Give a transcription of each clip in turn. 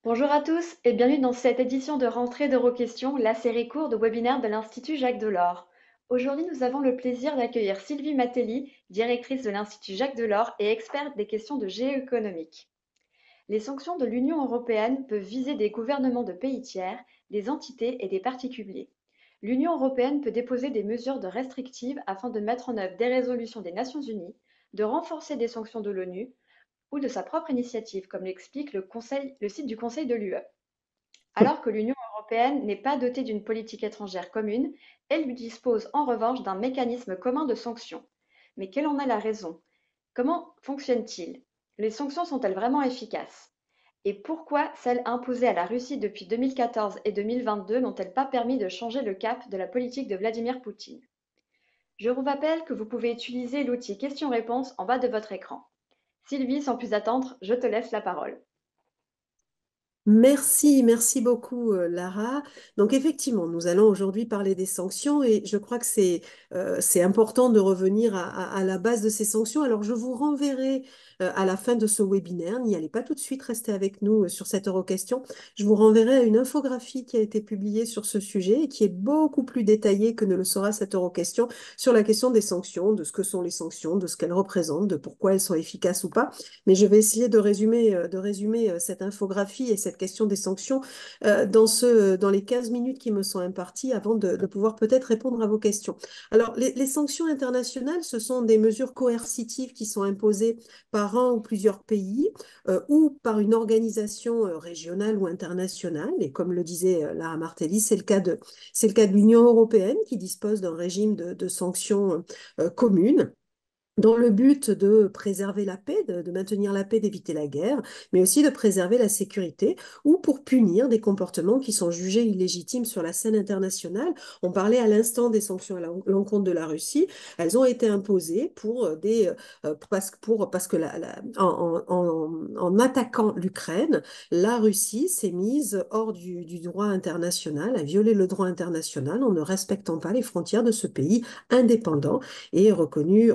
Bonjour à tous et bienvenue dans cette édition de rentrée d'Euroquestions, la série court de webinaires de l'Institut Jacques Delors. Aujourd'hui, nous avons le plaisir d'accueillir Sylvie Matelli, directrice de l'Institut Jacques Delors et experte des questions de géoéconomique. Les sanctions de l'Union européenne peuvent viser des gouvernements de pays tiers, des entités et des particuliers. L'Union européenne peut déposer des mesures de restrictives afin de mettre en œuvre des résolutions des Nations unies, de renforcer des sanctions de l'ONU ou de sa propre initiative, comme l'explique le site du Conseil de l'UE. Alors que l'Union européenne n'est pas dotée d'une politique étrangère commune, elle dispose en revanche d'un mécanisme commun de sanctions. Mais quelle en est la raison? Comment fonctionne-t-il? Les sanctions sont-elles vraiment efficaces? Et pourquoi celles imposées à la Russie depuis 2014 et 2022 n'ont-elles pas permis de changer le cap de la politique de Vladimir Poutine? Je vous rappelle que vous pouvez utiliser l'outil questions-réponses en bas de votre écran. Sylvie, sans plus attendre, je te laisse la parole. Merci beaucoup Lara. Donc effectivement, nous allons aujourd'hui parler des sanctions et je crois que c'est important de revenir à la base de ces sanctions. Alors je vous renverrai à la fin de ce webinaire, n'y allez pas tout de suite, restez avec nous sur cette Euroquestion. Je vous renverrai à une infographie qui a été publiée sur ce sujet et qui est beaucoup plus détaillée que ne le sera cette Euroquestion sur la question des sanctions, de ce que sont les sanctions, de ce qu'elles représentent, de pourquoi elles sont efficaces ou pas. Mais je vais essayer de résumer cette infographie et cette question des sanctions dans les 15 minutes qui me sont imparties avant de pouvoir peut-être répondre à vos questions. Alors, les sanctions internationales, ce sont des mesures coercitives qui sont imposées par un ou plusieurs pays ou par une organisation régionale ou internationale. Et comme le disait Lara Martelly, c'est le cas de l'Union européenne qui dispose d'un régime de sanctions communes dans le but de préserver la paix, de maintenir la paix, d'éviter la guerre, mais aussi de préserver la sécurité ou pour punir des comportements qui sont jugés illégitimes sur la scène internationale. On parlait à l'instant des sanctions à l'encontre de la Russie. Elles ont été imposées parce que en attaquant l'Ukraine, la Russie s'est mise hors du droit international, a violé le droit international en ne respectant pas les frontières de ce pays indépendant et reconnu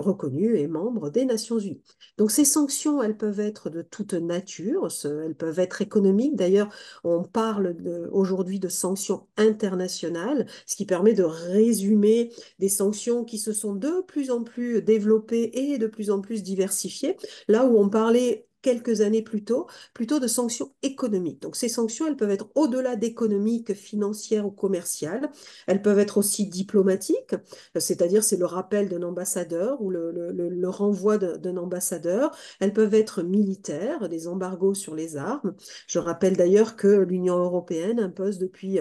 et membre des Nations Unies. Donc ces sanctions, elles peuvent être de toute nature, elles peuvent être économiques. D'ailleurs, on parle aujourd'hui de sanctions internationales, ce qui permet de résumer des sanctions qui se sont de plus en plus développées et de plus en plus diversifiées. Là où on parlait quelques années plus tôt, plutôt de sanctions économiques. Donc ces sanctions, elles peuvent être au-delà d'économiques, financières ou commerciales. Elles peuvent être aussi diplomatiques, c'est-à-dire c'est le rappel d'un ambassadeur ou le renvoi d'un ambassadeur. Elles peuvent être militaires, des embargos sur les armes. Je rappelle d'ailleurs que l'Union européenne impose depuis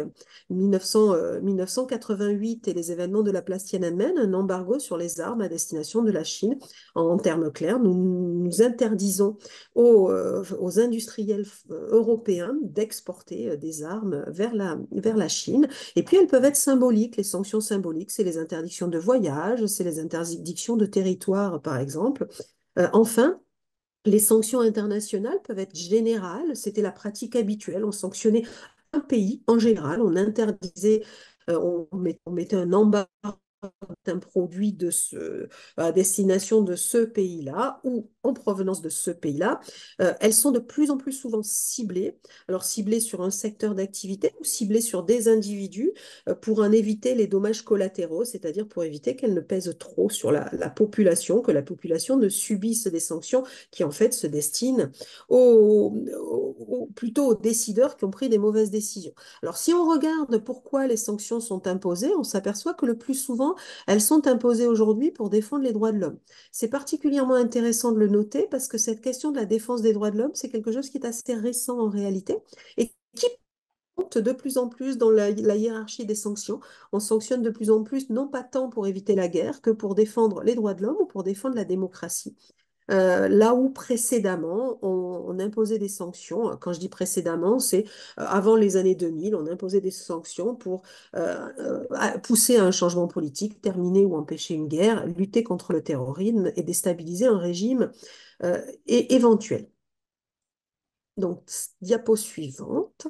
1988 et les événements de la place Tiananmen un embargo sur les armes à destination de la Chine. En termes clairs, nous interdisons aux industriels européens d'exporter des armes vers la Chine. Et puis, elles peuvent être symboliques. Les sanctions symboliques, c'est les interdictions de voyage, c'est les interdictions de territoire, par exemple. Enfin, les sanctions internationales peuvent être générales. C'était la pratique habituelle. On sanctionnait un pays en général. On interdisait, on mettait un embargo un produit à destination de ce pays-là ou en provenance de ce pays-là, elles sont de plus en plus souvent ciblées. Alors ciblées sur un secteur d'activité ou ciblées sur des individus pour en éviter les dommages collatéraux, c'est-à-dire pour éviter qu'elles ne pèsent trop sur la population, que la population ne subisse des sanctions qui en fait se destinent plutôt aux décideurs qui ont pris des mauvaises décisions. Alors si on regarde pourquoi les sanctions sont imposées, on s'aperçoit que le plus souvent, elles sont imposées aujourd'hui pour défendre les droits de l'homme. C'est particulièrement intéressant de le noter parce que cette question de la défense des droits de l'homme, c'est quelque chose qui est assez récent en réalité et qui monte de plus en plus dans la hiérarchie des sanctions. On sanctionne de plus en plus, non pas tant pour éviter la guerre que pour défendre les droits de l'homme ou pour défendre la démocratie. Là où précédemment, on imposait des sanctions. Quand je dis précédemment, c'est avant les années 2000, on imposait des sanctions pour pousser à un changement politique, terminer ou empêcher une guerre, lutter contre le terrorisme et déstabiliser un régime éventuel. Donc, diapo suivante.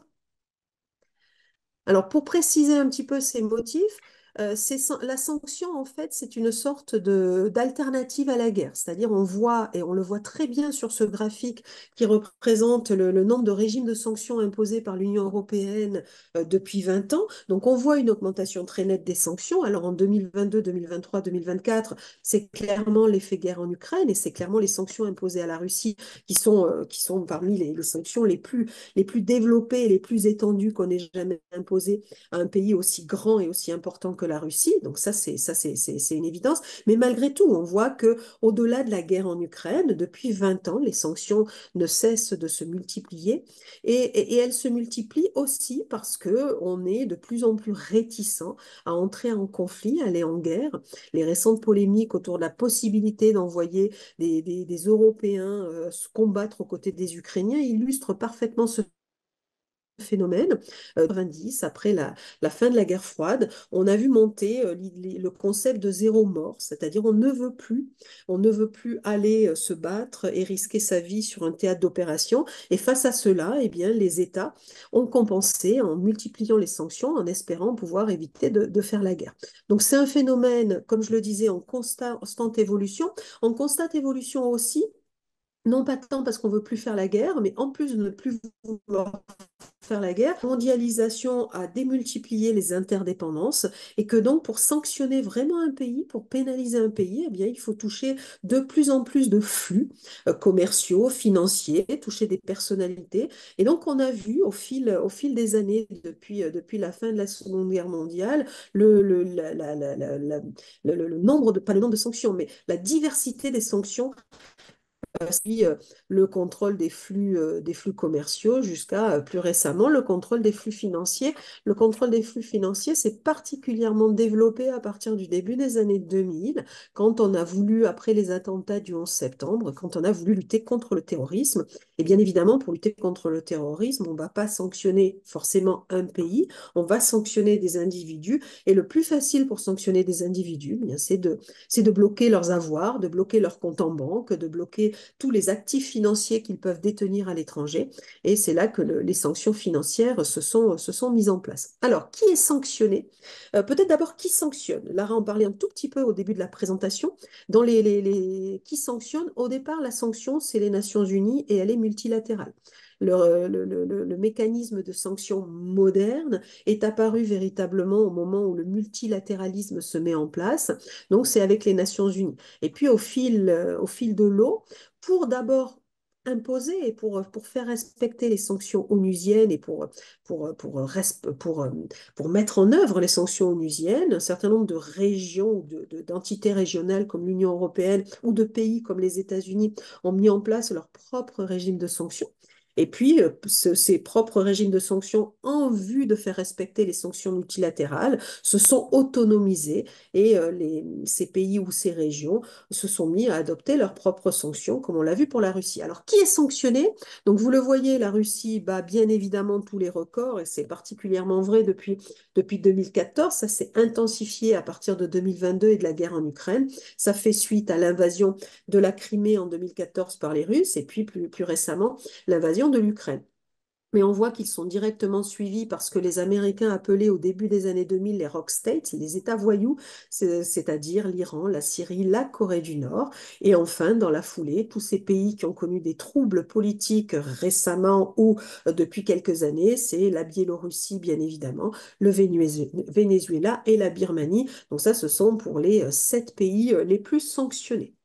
Alors, pour préciser un petit peu ces motifs, La sanction, en fait, c'est une sorte d'alternative à la guerre. C'est-à-dire, on voit, et on le voit très bien sur ce graphique qui représente le nombre de régimes de sanctions imposés par l'Union européenne depuis 20 ans. Donc, on voit une augmentation très nette des sanctions. Alors, en 2022, 2023, 2024, c'est clairement l'effet guerre en Ukraine et c'est clairement les sanctions imposées à la Russie qui sont parmi les sanctions les plus développées et les plus étendues qu'on ait jamais imposées à un pays aussi grand et aussi important que la Russie. Donc c'est une évidence. Mais malgré tout, on voit que au-delà de la guerre en Ukraine, depuis 20 ans, les sanctions ne cessent de se multiplier et elles se multiplient aussi parce que on est de plus en plus réticent à entrer en conflit, à aller en guerre. Les récentes polémiques autour de la possibilité d'envoyer des Européens se combattre aux côtés des Ukrainiens illustrent parfaitement ce phénomène. 90, après la fin de la guerre froide, on a vu monter le concept de zéro mort, c'est-à-dire on ne veut plus aller se battre et risquer sa vie sur un théâtre d'opération. Et face à cela, eh bien, les États ont compensé en multipliant les sanctions, en espérant pouvoir éviter de faire la guerre. Donc c'est un phénomène, comme je le disais, constante évolution. En constante évolution aussi, non pas tant parce qu'on veut plus faire la guerre, mais en plus de ne plus vouloir faire la guerre, la mondialisation a démultiplié les interdépendances et que donc pour sanctionner vraiment un pays, pour pénaliser un pays, eh bien, il faut toucher de plus en plus de flux commerciaux, financiers, toucher des personnalités. Et donc on a vu au fil des années, depuis la fin de la Seconde Guerre mondiale, le nombre de, pas le nombre de sanctions, mais la diversité des sanctions aussi le contrôle des flux commerciaux jusqu'à plus récemment le contrôle des flux financiers. Le contrôle des flux financiers s'est particulièrement développé à partir du début des années 2000, quand on a voulu, après les attentats du 11 septembre, quand on a voulu lutter contre le terrorisme. Et bien évidemment, pour lutter contre le terrorisme, on ne va pas sanctionner forcément un pays, on va sanctionner des individus. Et le plus facile pour sanctionner des individus, bien, c'est de bloquer leurs avoirs, de bloquer leurs comptes en banque, de bloquer tous les actifs financiers qu'ils peuvent détenir à l'étranger. Et c'est là que les sanctions financières se sont mises en place. Alors, qui est sanctionné? Peut-être d'abord qui sanctionne. Lara en parlait un tout petit peu au début de la présentation. Dans qui sanctionne, au départ, la sanction, c'est les Nations Unies et elle est multilatérale. Le mécanisme de sanction moderne est apparu véritablement au moment où le multilatéralisme se met en place. Donc, c'est avec les Nations Unies. Et puis, au fil de l'eau, pour d'abord imposer et pour faire respecter les sanctions onusiennes et pour mettre en œuvre les sanctions onusiennes, un certain nombre de régions ou d'entités régionales comme l'Union européenne ou de pays comme les États-Unis ont mis en place leur propre régime de sanctions. Et puis, ces propres régimes de sanctions, en vue de faire respecter les sanctions multilatérales, se sont autonomisés et ces pays ou ces régions se sont mis à adopter leurs propres sanctions, comme on l'a vu pour la Russie. Alors, qui est sanctionné? Donc, vous le voyez, la Russie bat bien évidemment tous les records, et c'est particulièrement vrai depuis 2014. Ça s'est intensifié à partir de 2022 et de la guerre en Ukraine. Ça fait suite à l'invasion de la Crimée en 2014 par les Russes, et puis plus récemment, l'invasion de l'Ukraine. Mais on voit qu'ils sont directement suivis par ce que les Américains appelaient au début des années 2000 les rock states, les États voyous, c'est-à-dire l'Iran, la Syrie, la Corée du Nord. Et enfin, dans la foulée, tous ces pays qui ont connu des troubles politiques récemment ou depuis quelques années, c'est la Biélorussie, bien évidemment, le Venezuela et la Birmanie. Donc ça, ce sont pour les 7 pays les plus sanctionnés.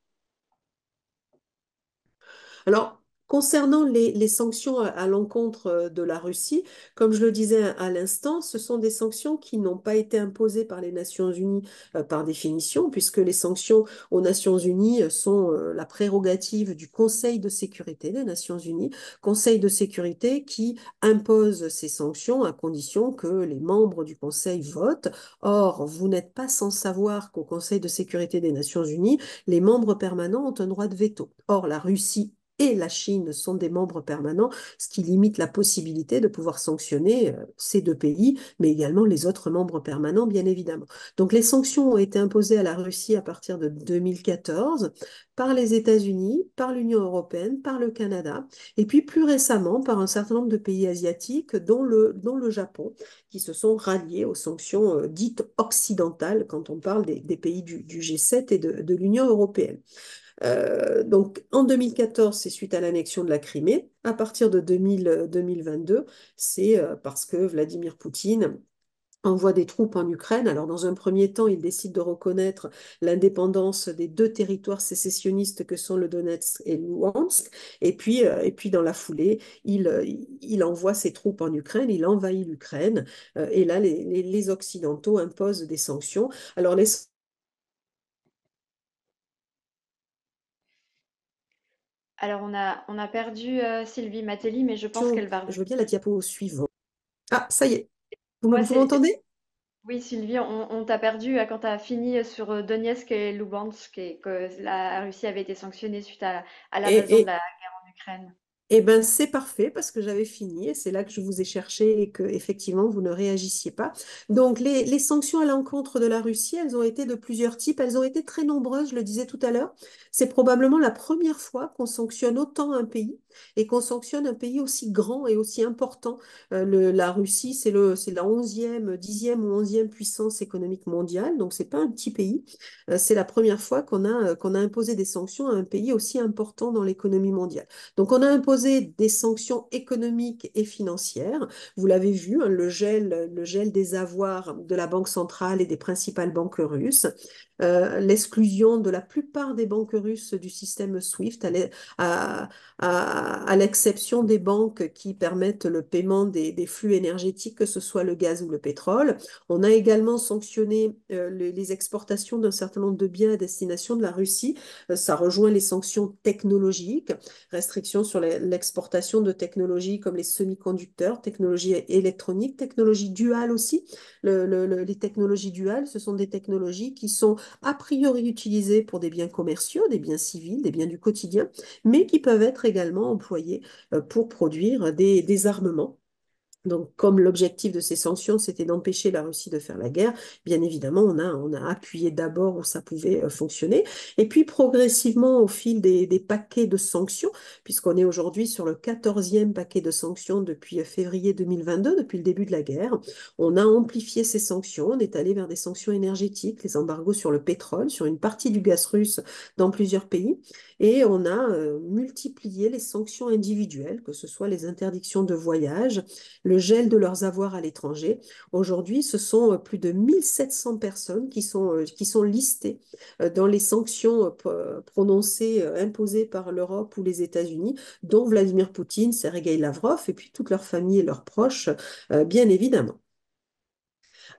Alors, concernant les sanctions à l'encontre de la Russie, comme je le disais à l'instant, ce sont des sanctions qui n'ont pas été imposées par les Nations Unies par définition, puisque les sanctions aux Nations Unies sont la prérogative du Conseil de sécurité des Nations Unies, Conseil de sécurité qui impose ces sanctions à condition que les membres du Conseil votent. Or, vous n'êtes pas sans savoir qu'au Conseil de sécurité des Nations Unies, les membres permanents ont un droit de veto. Or, la Russie et la Chine sont des membres permanents, ce qui limite la possibilité de pouvoir sanctionner ces deux pays, mais également les autres membres permanents, bien évidemment. Donc les sanctions ont été imposées à la Russie à partir de 2014 par les États-Unis, par l'Union européenne, par le Canada, et puis plus récemment par un certain nombre de pays asiatiques, dont le Japon, qui se sont ralliés aux sanctions dites occidentales quand on parle des pays du G7 et de l'Union européenne. Donc en 2014, c'est suite à l'annexion de la Crimée. À partir de 2022, c'est parce que Vladimir Poutine envoie des troupes en Ukraine. Alors, dans un premier temps, il décide de reconnaître l'indépendance des deux territoires sécessionnistes que sont le Donetsk et le Luhansk. Et puis dans la foulée, il envoie ses troupes en Ukraine, il envahit l'Ukraine. Et là, les Occidentaux imposent des sanctions. Alors, les Alors on a perdu Sylvie Matelli, mais je pense sanctions, qu'elle va je veux revenir. bien la diapo suivante. Ah, ça y est. Ouais, Vous m'entendez? oui, Sylvie, on t'a perdu quand tu as fini sur Donetsk et Lugansk et que la Russie avait été sanctionnée suite à Et, l'invasion de et, la guerre en Ukraine. Eh ben, c'est parfait parce que j'avais fini et c'est là que je vous ai cherché et que effectivement vous ne réagissiez pas. Donc les sanctions à l'encontre de la Russie, elles ont été de plusieurs types, elles ont été très nombreuses, je le disais tout à l'heure. C'est probablement la première fois qu'on sanctionne autant un pays et qu'on sanctionne un pays aussi grand et aussi important. La Russie, c'est la 11e, 10e ou 11e puissance économique mondiale, donc c'est pas un petit pays. C'est la première fois qu'on a imposé des sanctions à un pays aussi important dans l'économie mondiale. Donc, on a imposé des sanctions économiques et financières. Vous l'avez vu, hein, le gel des avoirs de la Banque centrale et des principales banques russes, l'exclusion de la plupart des banques russes du système SWIFT, à, à l'exception des banques qui permettent le paiement des flux énergétiques, que ce soit le gaz ou le pétrole. On a également sanctionné les exportations d'un certain nombre de biens à destination de la Russie. Ça rejoint les sanctions technologiques, restrictions sur l'exportation de technologies comme les semi-conducteurs, technologies électroniques, technologies duales aussi. Les technologies duales, ce sont des technologies qui sont a priori utilisées pour des biens commerciaux, des biens civils, des biens du quotidien, mais qui peuvent être également employées pour produire des armements. Donc, comme l'objectif de ces sanctions, c'était d'empêcher la Russie de faire la guerre, bien évidemment, on a appuyé d'abord où ça pouvait fonctionner. Et puis, progressivement, au fil des paquets de sanctions, puisqu'on est aujourd'hui sur le 14e paquet de sanctions depuis février 2022, depuis le début de la guerre, on a amplifié ces sanctions. On est allé vers des sanctions énergétiques, les embargos sur le pétrole, sur une partie du gaz russe dans plusieurs pays. Et on a multiplié les sanctions individuelles, que ce soit les interdictions de voyage, le gel de leurs avoirs à l'étranger. Aujourd'hui, ce sont plus de 1700 personnes qui sont listées dans les sanctions prononcées, imposées par l'Europe ou les États-Unis, dont Vladimir Poutine, Sergei Lavrov et puis toute leur famille et leurs proches, bien évidemment.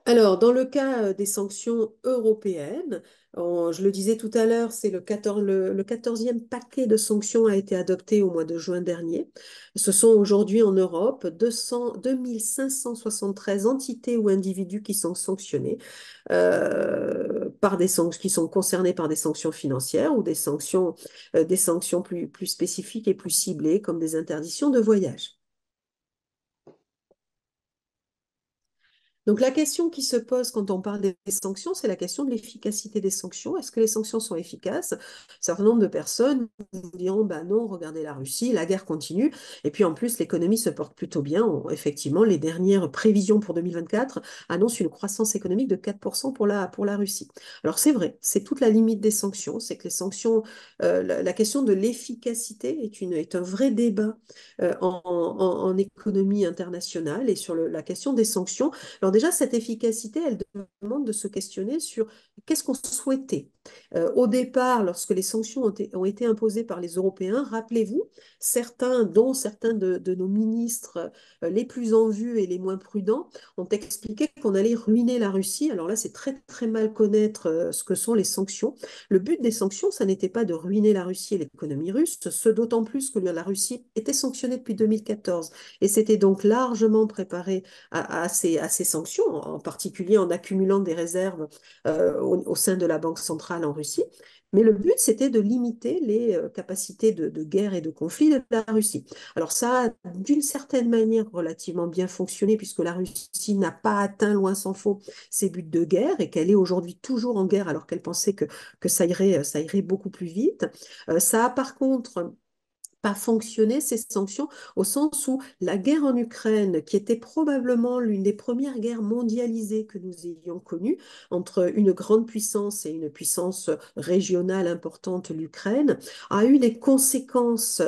Alors, dans le cas des sanctions européennes, je le disais tout à l'heure, c'est le 14e paquet de sanctions a été adopté au mois de juin dernier. Ce sont aujourd'hui en Europe 2573 entités ou individus qui sont sanctionnés qui sont concernés par des sanctions financières ou des sanctions plus spécifiques et plus ciblées, comme des interdictions de voyage. Donc la question qui se pose quand on parle des sanctions, c'est la question de l'efficacité des sanctions. Est-ce que les sanctions sont efficaces? Un certain nombre de personnes vous diront, bah non, regardez la Russie, la guerre continue. Et puis en plus, l'économie se porte plutôt bien. Effectivement, les dernières prévisions pour 2024 annoncent une croissance économique de 4% pour la Russie. Alors c'est vrai, c'est toute la limite des sanctions. C'est que les sanctions, la question de l'efficacité est un vrai débat en économie internationale et sur la question des sanctions. Alors déjà, cette efficacité, elle demande de se questionner sur qu'est-ce qu'on souhaitait. Au départ, lorsque les sanctions ont été imposées par les Européens, rappelez-vous, dont certains de nos ministres les plus en vue et les moins prudents, ont expliqué qu'on allait ruiner la Russie. Alors là, c'est très très mal connaître ce que sont les sanctions. Le but des sanctions, ça n'était pas de ruiner la Russie et l'économie russe, ce d'autant plus que la Russie était sanctionnée depuis 2014 et s'était donc largement préparée à ces sanctions, en particulier en accumulant des réserves au sein de la Banque centrale en Russie. Mais le but, c'était de limiter les capacités de guerre et de conflit de la Russie. Alors ça a d'une certaine manière relativement bien fonctionné puisque la Russie n'a pas atteint, loin s'en faut, ses buts de guerre et qu'elle est aujourd'hui toujours en guerre alors qu'elle pensait que ça irait beaucoup plus vite. Ça a par contre pas fonctionné, ces sanctions, au sens où la guerre en Ukraine, qui était probablement l'une des premières guerres mondialisées que nous ayons connues, entre une grande puissance et une puissance régionale importante, l'Ukraine, a eu des conséquences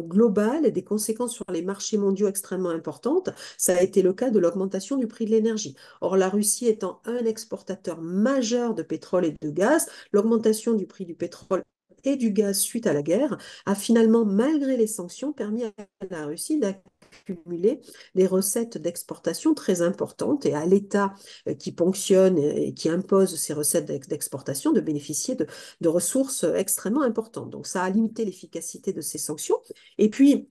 globales et des conséquences sur les marchés mondiaux extrêmement importantes. Ça a été le cas de l'augmentation du prix de l'énergie. Or, la Russie étant un exportateur majeur de pétrole et de gaz, l'augmentation du prix du pétrole et du gaz suite à la guerre a finalement, malgré les sanctions, permis à la Russie d'accumuler des recettes d'exportation très importantes et à l'État qui ponctionne et qui impose ces recettes d'exportation de bénéficier de ressources extrêmement importantes. Donc ça a limité l'efficacité de ces sanctions. Et puis,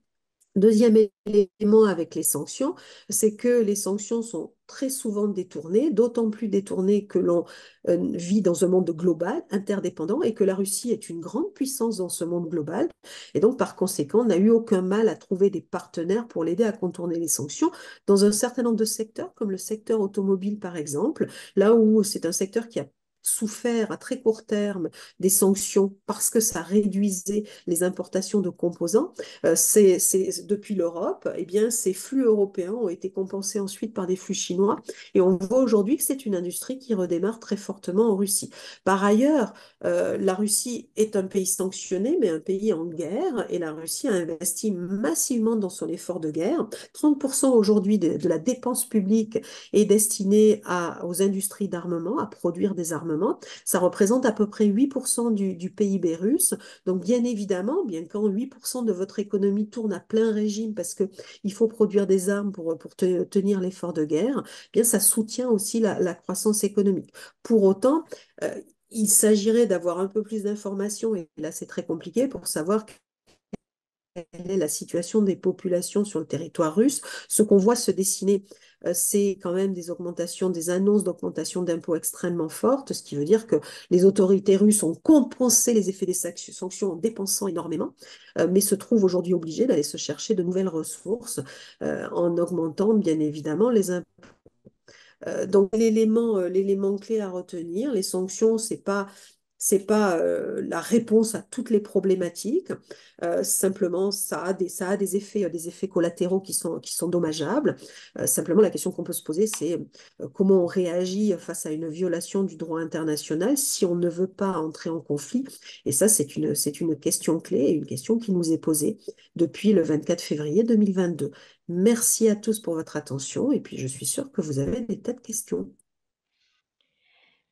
deuxième élément avec les sanctions, c'est que les sanctions sont très souvent détournées, d'autant plus détournées que l'on vit dans un monde global, interdépendant, et que la Russie est une grande puissance dans ce monde global. Et donc, par conséquent, on n'a eu aucun mal à trouver des partenaires pour l'aider à contourner les sanctions dans un certain nombre de secteurs, comme le secteur automobile, par exemple, là où c'est un secteur qui a souffert à très court terme des sanctions parce que ça réduisait les importations de composants depuis l'Europe, eh bien, ces flux européens ont été compensés ensuite par des flux chinois. Et on voit aujourd'hui que c'est une industrie qui redémarre très fortement en Russie. Par ailleurs, la Russie est un pays sanctionné, mais un pays en guerre. Et la Russie a investi massivement dans son effort de guerre. 30% aujourd'hui de la dépense publique est destinée aux industries d'armement, à produire des armements. Ça représente à peu près 8% du PIB russe. Donc, bien évidemment, bien quand 8% de votre économie tourne à plein régime parce qu'il faut produire des armes pour tenir l'effort de guerre, eh bien, ça soutient aussi la croissance économique. Pour autant, il s'agirait d'avoir un peu plus d'informations, et là c'est très compliqué pour savoir quelle est la situation des populations sur le territoire russe. Ce qu'on voit se dessiner, c'est quand même des augmentations, des annonces d'augmentation d'impôts extrêmement fortes, ce qui veut dire que les autorités russes ont compensé les effets des sanctions en dépensant énormément, mais se trouvent aujourd'hui obligées d'aller se chercher de nouvelles ressources en augmentant bien évidemment les impôts. Donc l'élément clé à retenir, les sanctions, c'est pas la réponse à toutes les problématiques. Simplement, ça a des effets collatéraux qui sont dommageables. Simplement, la question qu'on peut se poser, c'est comment on réagit face à une violation du droit international si on ne veut pas entrer en conflit. Et ça, c'est une question clé et une question qui nous est posée depuis le 24 février 2022. Merci à tous pour votre attention et puis je suis sûre que vous avez des tas de questions.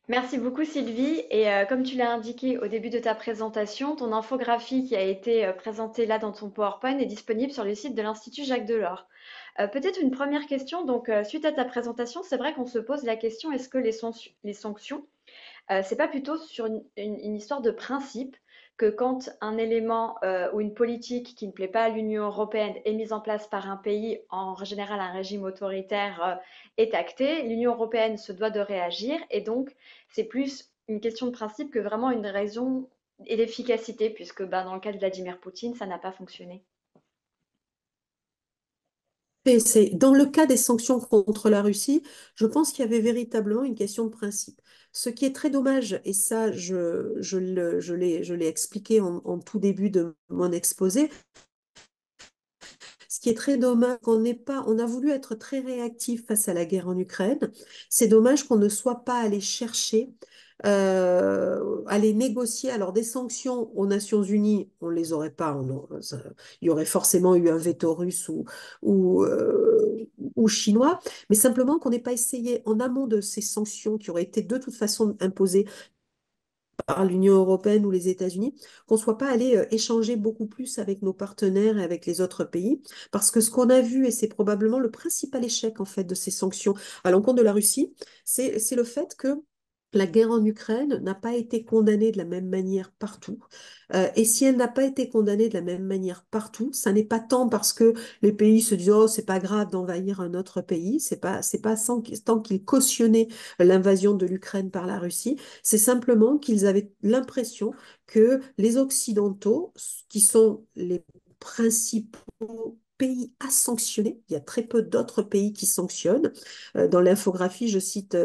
Merci beaucoup Sylvie. Et comme tu l'as indiqué au début de ta présentation, ton infographie qui a été présentée là dans ton PowerPoint est disponible sur le site de l'Institut Jacques Delors. Peut-être une première question. Donc, suite à ta présentation, c'est vrai qu'on se pose la question, est-ce que les sanctions c'est pas plutôt sur une histoire de principe que quand un élément ou une politique qui ne plaît pas à l'Union européenne est mise en place par un pays, en général un régime autoritaire, est acté, l'Union européenne se doit de réagir et donc c'est plus une question de principe que vraiment une raison et d'efficacité puisque ben, dans le cas de Vladimir Poutine, ça n'a pas fonctionné. Et dans le cas des sanctions contre la Russie, je pense qu'il y avait véritablement une question de principe. Ce qui est très dommage, et ça, je l'ai expliqué en tout début de mon exposé, ce qui est très dommage, on a voulu être très réactif face à la guerre en Ukraine. C'est dommage qu'on ne soit pas allé chercher, aller négocier. Alors, des sanctions aux Nations Unies, on ne les aurait pas. Il y aurait forcément eu un veto russe ou, euh, ou chinois, mais simplement qu'on n'ait pas essayé en amont de ces sanctions qui auraient été de toute façon imposées par l'Union européenne ou les États-Unis, qu'on ne soit pas allé échanger beaucoup plus avec nos partenaires et avec les autres pays. Parce que ce qu'on a vu, et c'est probablement le principal échec en fait de ces sanctions à l'encontre de la Russie, c'est le fait que la guerre en Ukraine n'a pas été condamnée de la même manière partout. Et si elle n'a pas été condamnée de la même manière partout, ça n'est pas tant parce que les pays se disent oh c'est pas grave d'envahir un autre pays, c'est pas tant qu'ils cautionnaient l'invasion de l'Ukraine par la Russie, c'est simplement qu'ils avaient l'impression que les Occidentaux, qui sont les principaux pays à sanctionner, il y a très peu d'autres pays qui sanctionnent. Dans l'infographie, je cite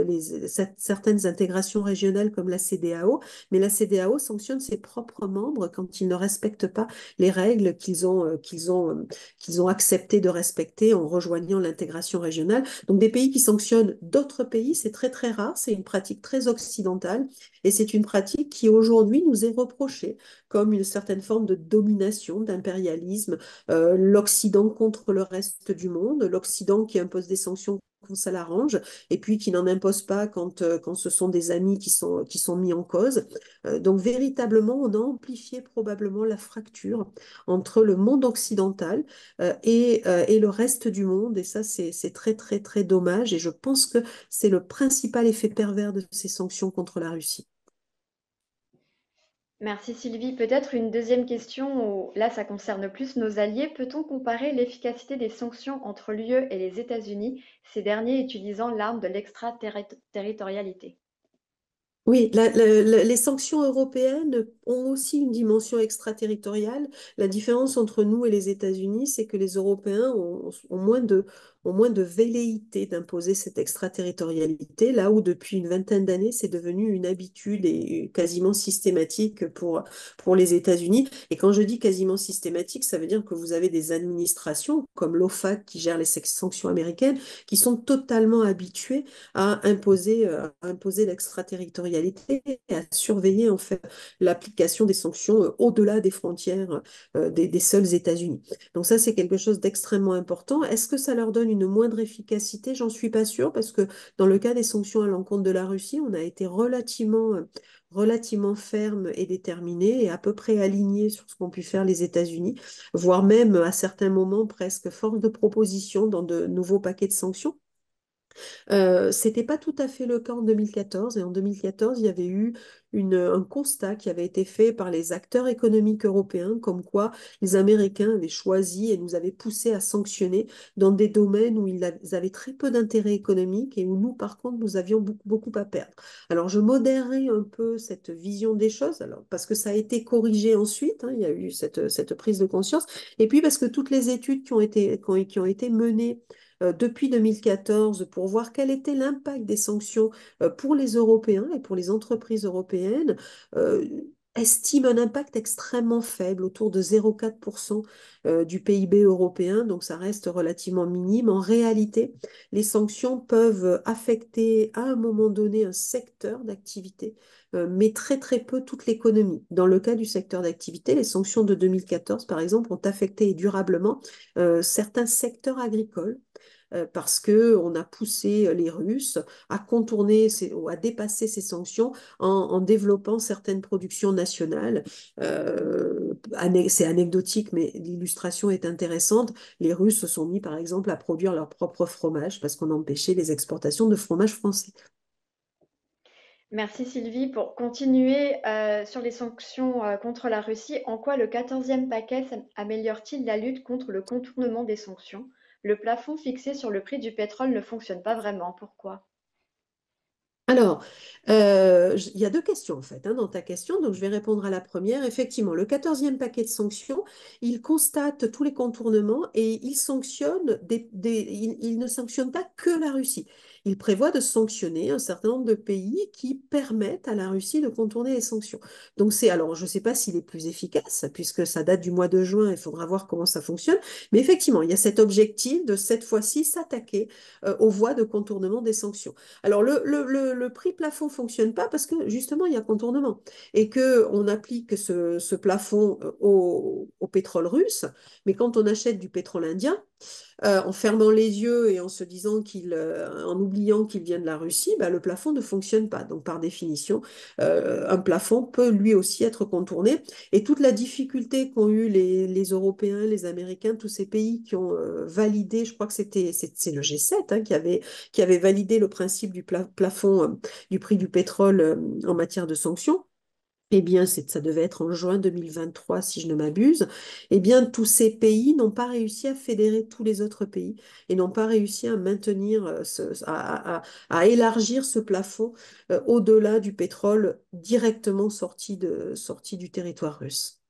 certaines intégrations régionales comme la CEDEAO, mais la CEDEAO sanctionne ses propres membres quand ils ne respectent pas les règles qu'ils ont accepté de respecter en rejoignant l'intégration régionale. Donc des pays qui sanctionnent d'autres pays, c'est très très rare, c'est une pratique très occidentale et c'est une pratique qui aujourd'hui nous est reprochée comme une certaine forme de domination, d'impérialisme, l'Occident contre le reste du monde, l'Occident qui impose des sanctions quand ça l'arrange, et puis qui n'en impose pas quand ce sont des amis qui sont mis en cause. Donc véritablement, on a amplifié probablement la fracture entre le monde occidental et le reste du monde, et ça c'est très très très dommage, et je pense que c'est le principal effet pervers de ces sanctions contre la Russie. Merci Sylvie. Peut-être une deuxième question, là ça concerne plus nos alliés. Peut-on comparer l'efficacité des sanctions entre l'UE et les États-Unis, ces derniers utilisant l'arme de l'extraterritorialité? Oui, les sanctions européennes ont aussi une dimension extraterritoriale. La différence entre nous et les États-Unis, c'est que les Européens ont moins de velléité d'imposer cette extraterritorialité, là où depuis une vingtaine d'années, c'est devenu une habitude et quasiment systématique pour les États-Unis. Et quand je dis quasiment systématique, ça veut dire que vous avez des administrations comme l'OFAC qui gère les sanctions américaines, qui sont totalement habituées à imposer l'extraterritorialité et à surveiller en fait l'application des sanctions au-delà des frontières des seuls États-Unis. Donc ça, c'est quelque chose d'extrêmement important. Est-ce que ça leur donne une moindre efficacité? J'en suis pas sûre parce que dans le cas des sanctions à l'encontre de la Russie, on a été relativement ferme et déterminé et à peu près aligné sur ce qu'ont pu faire les États-Unis, voire même à certains moments presque force de proposition dans de nouveaux paquets de sanctions. C'était pas tout à fait le cas en 2014. Et en 2014, il y avait eu un constat qui avait été fait par les acteurs économiques européens, comme quoi les Américains avaient choisi et nous avaient poussé à sanctionner dans des domaines où ils avaient très peu d'intérêt économique et où nous, par contre, nous avions beaucoup à perdre. Alors, je modérerai un peu cette vision des choses, alors, parce que ça a été corrigé ensuite, hein, il y a eu cette prise de conscience, et puis parce que toutes les études qui ont été menées depuis 2014 pour voir quel était l'impact des sanctions pour les Européens et pour les entreprises européennes, euh, estime un impact extrêmement faible, autour de 0,4% du PIB européen, donc ça reste relativement minime. En réalité, les sanctions peuvent affecter à un moment donné un secteur d'activité, mais très très peu toute l'économie. Dans le cas du secteur d'activité, les sanctions de 2014, par exemple, ont affecté durablement certains secteurs agricoles parce qu'on a poussé les Russes à contourner ou à dépasser ces sanctions en développant certaines productions nationales. C'est anecdotique, mais l'illustration est intéressante. Les Russes se sont mis, par exemple, à produire leur propre fromage parce qu'on empêchait les exportations de fromage français. Merci Sylvie. Pour continuer sur les sanctions contre la Russie, en quoi le 14e paquet améliore-t-il la lutte contre le contournement des sanctions? Le plafond fixé sur le prix du pétrole ne fonctionne pas vraiment. Pourquoi? Alors, il y a deux questions en fait hein, dans ta question, donc je vais répondre à la première. Effectivement, le 14e paquet de sanctions, il constate tous les contournements et il ne sanctionne pas que la Russie. Il prévoit de sanctionner un certain nombre de pays qui permettent à la Russie de contourner les sanctions. Donc alors je ne sais pas s'il est plus efficace, puisque ça date du mois de juin, il faudra voir comment ça fonctionne, mais effectivement, il y a cet objectif de cette fois-ci s'attaquer aux voies de contournement des sanctions. Alors, le prix plafond ne fonctionne pas parce que justement, il y a contournement et qu'on applique ce plafond au pétrole russe, mais quand on achète du pétrole indien, En fermant les yeux et en se disant en oubliant qu'il vient de la Russie, bah, le plafond ne fonctionne pas. Donc, par définition, un plafond peut lui aussi être contourné. Et toute la difficulté qu'ont eu les Européens, les Américains, tous ces pays qui ont validé, je crois que c'est le G7 hein, qui avait validé le principe du plafond du prix du pétrole en matière de sanctions. Eh bien, ça devait être en juin 2023, si je ne m'abuse. Eh bien, tous ces pays n'ont pas réussi à fédérer tous les autres pays et n'ont pas réussi à maintenir, à élargir ce plafond au-delà du pétrole directement sorti du territoire russe.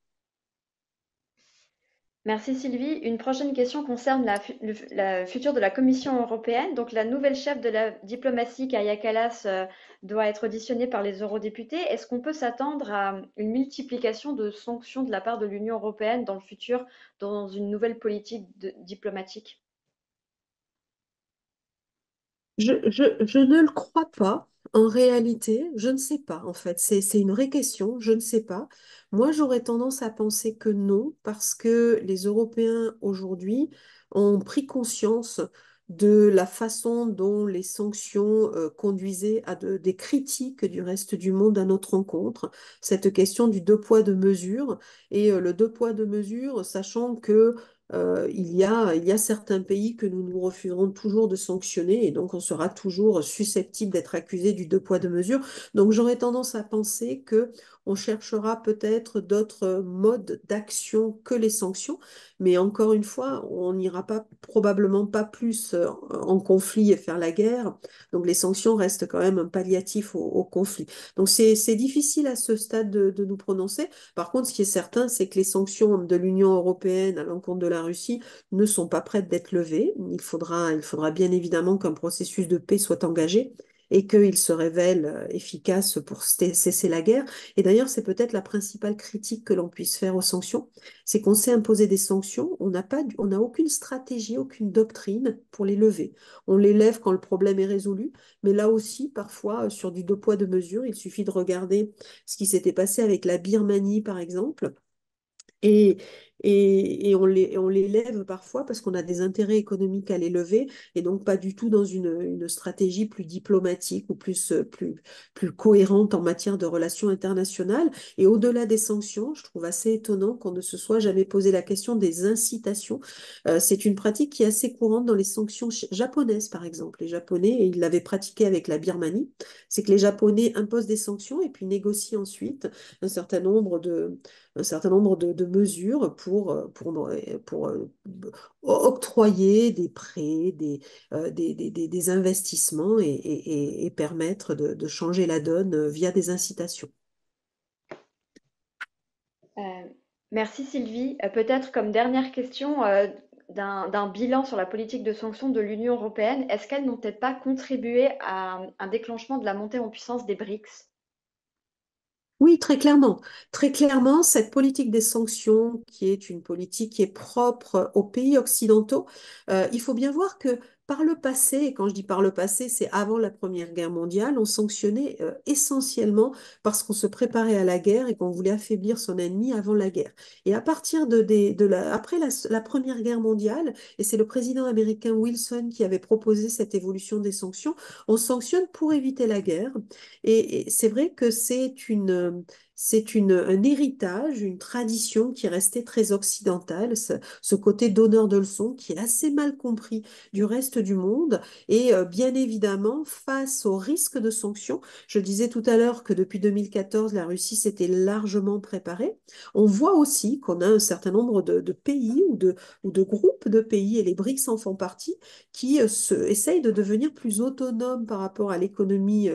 Merci Sylvie. Une prochaine question concerne la future de la Commission européenne. Donc, la nouvelle chef de la diplomatie, Kaja Kallas, doit être auditionnée par les eurodéputés. Est-ce qu'on peut s'attendre à une multiplication de sanctions de la part de l'Union européenne dans le futur, dans une nouvelle politique diplomatique? Je ne le crois pas. En réalité, je ne sais pas, en fait. C'est une vraie question, je ne sais pas. Moi, j'aurais tendance à penser que non, parce que les Européens aujourd'hui ont pris conscience de la façon dont les sanctions conduisaient à des critiques du reste du monde à notre encontre. Cette question du deux poids, deux mesures. Et le deux poids, deux mesures, sachant que il y a certains pays que nous nous refuserons toujours de sanctionner et donc on sera toujours susceptible d'être accusé du deux poids, deux mesures. Donc j'aurais tendance à penser que on cherchera peut-être d'autres modes d'action que les sanctions, mais encore une fois, on n'ira pas probablement pas plus en conflit et faire la guerre. Donc les sanctions restent quand même un palliatif au conflit. Donc c'est difficile à ce stade de nous prononcer. Par contre, ce qui est certain, c'est que les sanctions de l'Union européenne à l'encontre de la Russie ne sont pas prêtes d'être levées. Il faudra bien évidemment qu'un processus de paix soit engagé et qu'il se révèle efficace pour cesser la guerre. Et d'ailleurs, c'est peut-être la principale critique que l'on puisse faire aux sanctions, c'est qu'on s'est imposé des sanctions, on n'a aucune stratégie, aucune doctrine pour les lever. On les lève quand le problème est résolu, mais là aussi, parfois, sur du deux poids, deux mesures, il suffit de regarder ce qui s'était passé avec la Birmanie, par exemple. Et, et on les lève parfois parce qu'on a des intérêts économiques à les lever et donc pas du tout dans une stratégie plus diplomatique ou plus cohérente en matière de relations internationales. Et au-delà des sanctions, je trouve assez étonnant qu'on ne se soit jamais posé la question des incitations. C'est une pratique qui est assez courante dans les sanctions japonaises, par exemple. Les Japonais, et ils l'avaient pratiqué avec la Birmanie, c'est que les Japonais imposent des sanctions et puis négocient ensuite un certain nombre de mesures pour octroyer des prêts, des investissements et permettre de changer la donne via des incitations. Euh, Merci Sylvie. Peut-être comme dernière question, d'un bilan sur la politique de sanctions de l'Union européenne, est-ce qu'elles n'ont peut-être pas contribué à un déclenchement de la montée en puissance des BRICS? Oui, très clairement. Très clairement, cette politique des sanctions, qui est une politique qui est propre aux pays occidentaux, il faut bien voir que par le passé, et quand je dis par le passé, c'est avant la Première Guerre mondiale, on sanctionnait essentiellement parce qu'on se préparait à la guerre et qu'on voulait affaiblir son ennemi avant la guerre. Et à partir après la Première Guerre mondiale, et c'est le président américain Wilson qui avait proposé cette évolution des sanctions, on sanctionne pour éviter la guerre. Et c'est vrai que un héritage, une tradition qui est restée très occidentale, ce côté donneur de leçons qui est assez mal compris du reste du monde. Et bien évidemment, face au risque de sanctions, je disais tout à l'heure que depuis 2014, la Russie s'était largement préparée. On voit aussi qu'on a un certain nombre de pays ou de groupes de pays, et les BRICS en font partie, qui essayent de devenir plus autonomes par rapport à l'économie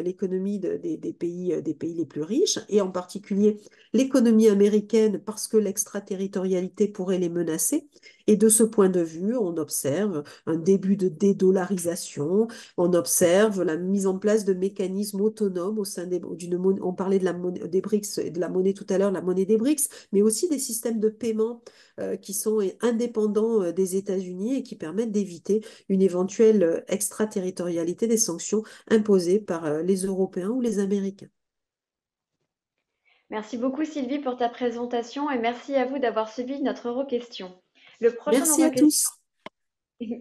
des pays les plus riches, et en particulier l'économie américaine, parce que l'extraterritorialité pourrait les menacer. Et de ce point de vue, on observe un début de dédollarisation, on observe la mise en place de mécanismes autonomes au sein d'une monnaie. On parlait des BRICS et de la monnaie tout à l'heure, la monnaie des BRICS, mais aussi des systèmes de paiement qui sont indépendants des États-Unis et qui permettent d'éviter une éventuelle extraterritorialité des sanctions imposées par les Européens ou les Américains. Merci beaucoup Sylvie pour ta présentation et merci à vous d'avoir suivi notre Euroquestion. Le prochain Merci à Euroquestion tous.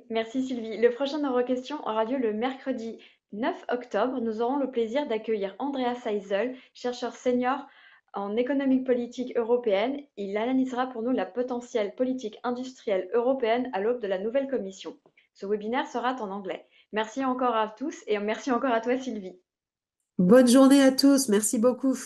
Merci Sylvie. Le prochain Euroquestion aura lieu le mercredi 9 octobre. Nous aurons le plaisir d'accueillir Andreas Seisel, chercheur senior en économie politique européenne. Il analysera pour nous la potentielle politique industrielle européenne à l'aube de la nouvelle Commission. Ce webinaire sera en anglais. Merci encore à tous et merci encore à toi Sylvie. Bonne journée à tous, merci beaucoup.